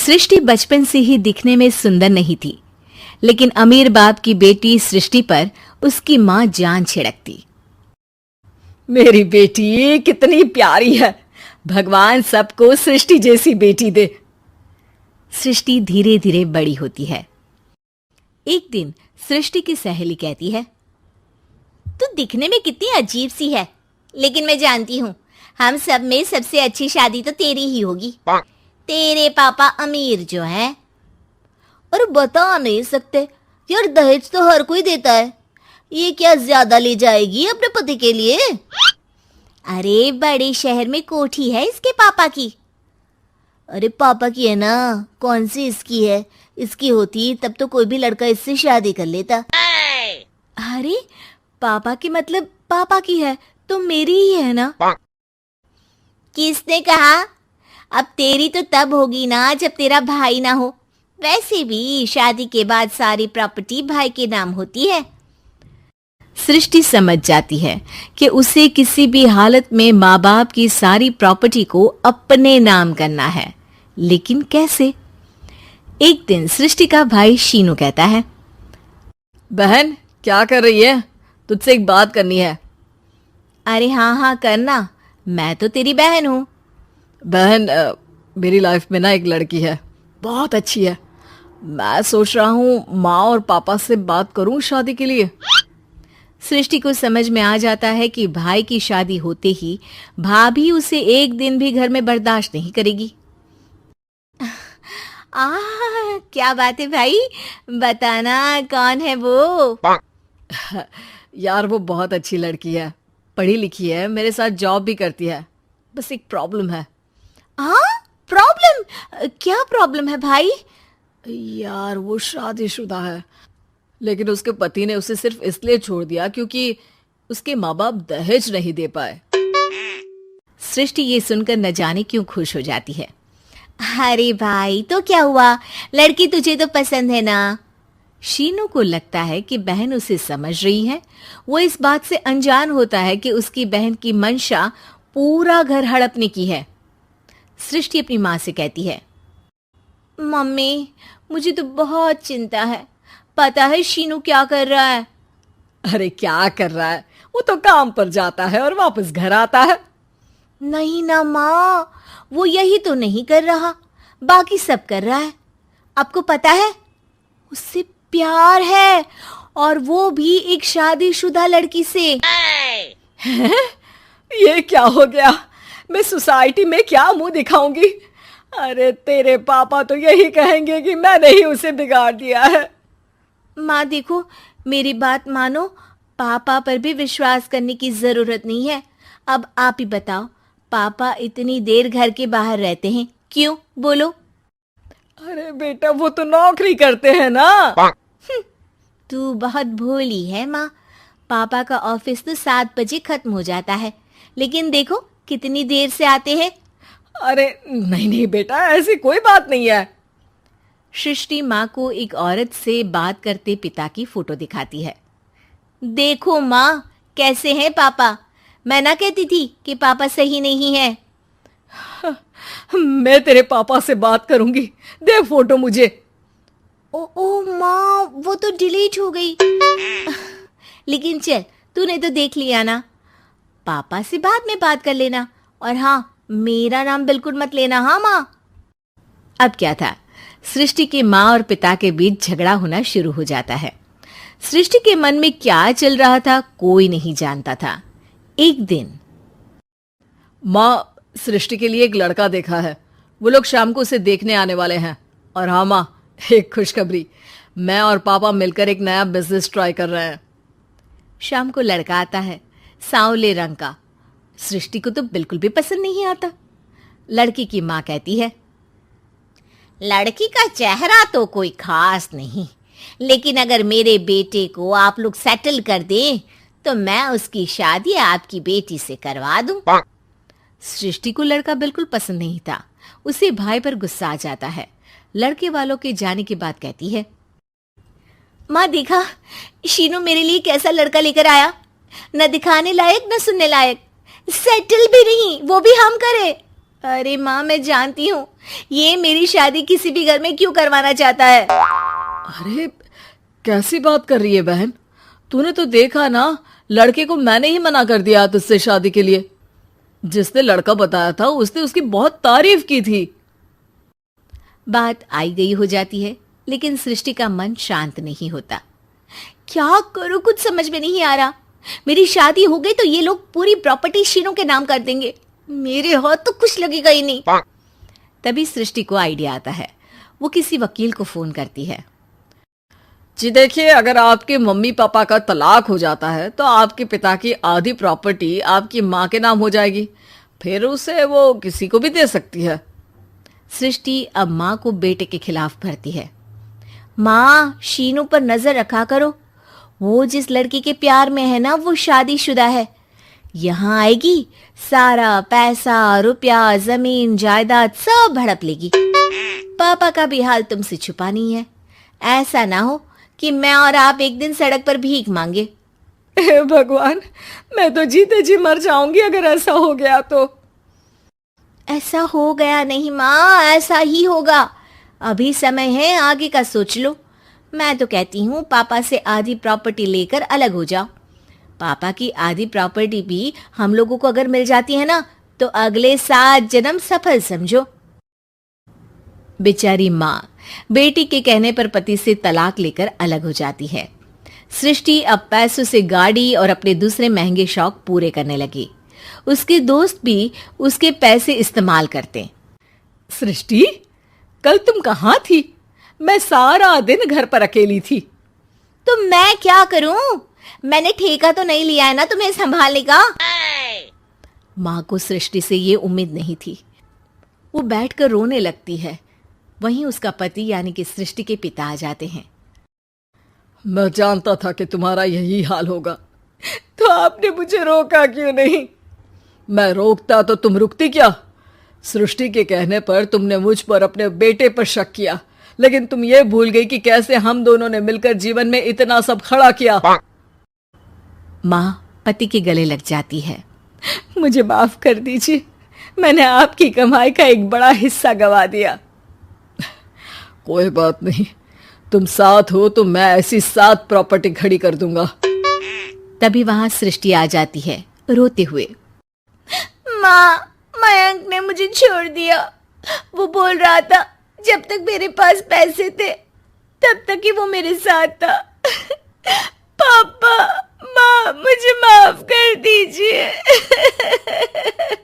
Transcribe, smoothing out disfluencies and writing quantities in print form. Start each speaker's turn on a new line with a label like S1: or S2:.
S1: सृष्टि बचपन से ही दिखने में सुंदर नहीं थी, लेकिन अमीर बाप की बेटी सृष्टि पर उसकी माँ जान छिड़कती।
S2: मेरी बेटी कितनी प्यारी है, भगवान सबको सृष्टि जैसी बेटी दे।
S1: सृष्टि धीरे धीरे बड़ी होती है। एक दिन सृष्टि की सहेली कहती है,
S3: तू दिखने में कितनी अजीब सी है, लेकिन मैं जानती हूँ हम सब में सबसे अच्छी शादी तो तेरी ही होगी। तेरे पापा अमीर जो है। और बता नहीं सकते यार, दहेज तो हर कोई देता है, ये क्या ज्यादा ले जाएगी अपने पति के लिए? अरे बड़े शहर में कोठी है इसके पापा की। अरे पापा की है ना, कौन सी इसकी है? इसकी होती तब तो कोई भी लड़का इससे शादी कर लेता।
S1: अरे पापा की मतलब पापा की है तो मेरी ही है ना?
S3: किसने कहा? अब तेरी तो तब होगी ना जब तेरा भाई ना हो। वैसे भी शादी के बाद सारी प्रॉपर्टी भाई के नाम होती है।
S1: सृष्टि समझ जाती है कि उसे किसी भी हालत में माँ बाप की सारी प्रॉपर्टी को अपने नाम करना है, लेकिन कैसे? एक दिन सृष्टि का भाई शीनू कहता है,
S2: बहन क्या कर रही है? तुझसे एक बात करनी है।
S1: अरे हाँ करना, मैं तो तेरी बहन हूँ।
S2: बहन मेरी लाइफ में ना एक लड़की है, बहुत अच्छी है। मैं सोच रहा हूँ माँ और पापा से बात करूँ शादी के लिए।
S1: सृष्टि को समझ में आ जाता है कि भाई की शादी होते ही भाभी उसे एक दिन भी घर में बर्दाश्त नहीं करेगी। क्या बात है भाई, बताना कौन है वो?
S2: यार वो बहुत अच्छी लड़की है, पढ़ी लिखी है, मेरे साथ जॉब भी करती है। बस एक प्रॉब्लम है।
S1: प्रॉब्लम? क्या प्रॉब्लम है भाई?
S2: यार वो शादीशुदा है, लेकिन उसके पति ने उसे सिर्फ इसलिए छोड़ दिया क्योंकि उसके माँ बाप दहेज नहीं दे पाए।
S1: सृष्टि ये सुनकर न जाने क्यों खुश हो जाती है। अरे भाई तो क्या हुआ, लड़की तुझे तो पसंद है ना? शीनू को लगता है कि बहन उसे समझ रही है। वो इस बात से अनजान होता है कि उसकी बहन की मंशा पूरा घर हड़पने की है। सृष्टि अपनी माँ से कहती है, मम्मी मुझे तो बहुत चिंता है, पता है शीनू क्या कर रहा है?
S2: अरे क्या कर रहा है, वो तो काम पर जाता है और वापस घर आता है।
S3: नहीं ना माँ, वो यही तो नहीं कर रहा, बाकी सब कर रहा है। आपको पता है उससे प्यार है, और वो भी एक शादीशुदा लड़की से।
S2: ये क्या हो गया? मैं सोसाइटी में क्या मुंह दिखाऊंगी? अरे तेरे पापा तो यही कहेंगे कि मैंने ही उसे बिगाड़ दिया है।
S3: माँ देखो, मेरी बात मानो, पापा पर भी विश्वास करने की जरूरत नहीं है। अब आप ही बताओ, पापा इतनी देर घर के बाहर रहते हैं क्यों? बोलो।
S2: अरे बेटा वो तो नौकरी करते हैं ना।
S3: तू बहुत भोली है माँ। पापा का ऑफिस तो 7 बजे खत्म हो जाता है, लेकिन देखो कितनी देर से आते हैं।
S2: अरे नहीं बेटा, ऐसी कोई बात नहीं है।
S1: सृष्टि माँ को एक औरत से बात करते पिता की फोटो दिखाती है।
S3: देखो माँ कैसे हैं पापा, मैं ना कहती थी कि पापा सही नहीं है।
S2: मैं तेरे पापा से बात करूंगी, दे फोटो मुझे।
S3: ओ माँ, वो तो डिलीट हो गई। लेकिन चल, तूने तो देख लिया ना, पापा से बाद में बात कर लेना। और हाँ, मेरा नाम बिल्कुल मत लेना। हाँ माँ।
S1: अब क्या था, सृष्टि के माँ और पिता के बीच झगड़ा होना शुरू हो जाता है। सृष्टि के मन में क्या चल रहा था कोई नहीं जानता था। एक दिन,
S2: माँ सृष्टि के लिए एक लड़का देखा है, वो लोग शाम को उसे देखने आने वाले हैं। और हाँ माँ, एक खुशखबरी, मैं और पापा मिलकर एक नया बिजनेस ट्राई कर रहे हैं।
S1: शाम को लड़का आता है, सांवले रंग का। सृष्टि को तो बिल्कुल भी पसंद नहीं आता। लड़की की माँ कहती है,
S3: लड़की का चेहरा तो कोई खास नहीं, लेकिन अगर मेरे बेटे को आप लोग सेटल कर दें तो मैं उसकी शादी आपकी बेटी से करवा दूं।
S1: सृष्टि को लड़का बिल्कुल पसंद नहीं था। उसे भाई पर गुस्सा आ जाता है। लड़के वालों के जाने के बाद कहती है,
S3: माँ देखा शीनू मेरे लिए कैसा लड़का लेकर आया, न दिखाने लायक न सुनने लायक, सेटल भी नहीं, वो भी हम करे। अरे माँ, मैं जानती हूँ ये मेरी शादी किसी भी घर में क्यों करवाना चाहता है।
S2: अरे कैसी बात कर रही है बहन, तूने तो देखा ना, लड़के को मैंने ही मना कर दिया तुझसे शादी के लिए। जिसने लड़का बताया था उसने उसकी बहुत तारीफ की थी।
S1: बात आई गई हो जाती है, लेकिन सृष्टि का मन शांत नहीं होता।
S3: क्या करूँ, कुछ समझ में नहीं आ रहा। मेरी शादी हो गई तो ये लोग पूरी प्रॉपर्टी शीनू के नाम कर देंगे, मेरे हाथ तो कुछ लगेगा ही नहीं।
S1: तभी सृष्टि को आइडिया आता है। वो किसी वकील को फोन करती है।
S2: जी देखिए, अगर आपके मम्मी पापा का तलाक हो जाता है तो आपके पिता की आधी प्रॉपर्टी आपकी माँ के नाम हो जाएगी, फिर उसे वो किसी को भी दे सकती है।
S1: सृष्टि अब माँ को बेटे के खिलाफ भरती है। माँ, शीनू पर नजर रखा करो, वो जिस लड़की के प्यार में है ना वो शादीशुदा है। यहाँ आएगी, सारा पैसा, रुपया, जमीन, जायदाद सब हड़प लेगी। पापा का भी हाल तुमसे छुपा नहीं है। ऐसा ना हो कि मैं और आप एक दिन सड़क पर भीख मांगे।
S2: हे भगवान, मैं तो जीते जी मर जाऊंगी अगर ऐसा हो गया तो।
S3: ऐसा हो गया नहीं माँ, ऐसा ही होगा। अभी समय है, आगे का सोच लो। मैं तो कहती हूँ पापा से आधी प्रॉपर्टी लेकर अलग हो जाओ। पापा की आधी प्रॉपर्टी भी हम लोगों को अगर मिल जाती है ना तो अगले 7 जन्म सफल समझो।
S1: बेचारी माँ बेटी के कहने पर पति से तलाक लेकर अलग हो जाती है। सृष्टि अब पैसों से गाड़ी और अपने दूसरे महंगे शौक पूरे करने लगी। उसके दोस्त भी उसके पैसे इस्तेमाल करते।
S2: सृष्टि, कल तुम कहाँ थी? मैं सारा दिन घर पर अकेली थी।
S3: तो मैं क्या करूं? मैंने ठेका तो नहीं लिया है ना तुम्हें संभालने का।
S1: माँ को सृष्टि से ये उम्मीद नहीं थी। वो बैठकर रोने लगती है। वहीं उसका पति यानी कि सृष्टि के पिता आ जाते हैं।
S2: मैं जानता था कि तुम्हारा यही हाल होगा, तो आपने मुझे रोका क्यों नहीं? मैं रोकता तो तुम रुकती क्या? सृष्टि के कहने पर तुमने मुझ पर, अपने बेटे पर शक किया, लेकिन तुम ये भूल गई कि कैसे हम दोनों ने मिलकर जीवन में इतना सब खड़ा किया।
S1: माँ पति के गले लग जाती है।
S2: मुझे माफ कर दीजिए, मैंने आपकी कमाई का एक बड़ा हिस्सा गवा दिया। कोई बात नहीं, तुम साथ हो तो मैं ऐसी 7 प्रॉपर्टी खड़ी कर दूंगा।
S1: तभी वहां सृष्टि आ जाती है रोते हुए।
S3: माँ, मयंक ने मुझे छोड़ दिया। वो बोल रहा था जब तक मेरे पास पैसे थे तब तक ही वो मेरे साथ था। पापा, माँ, मुझे माफ कर दीजिए।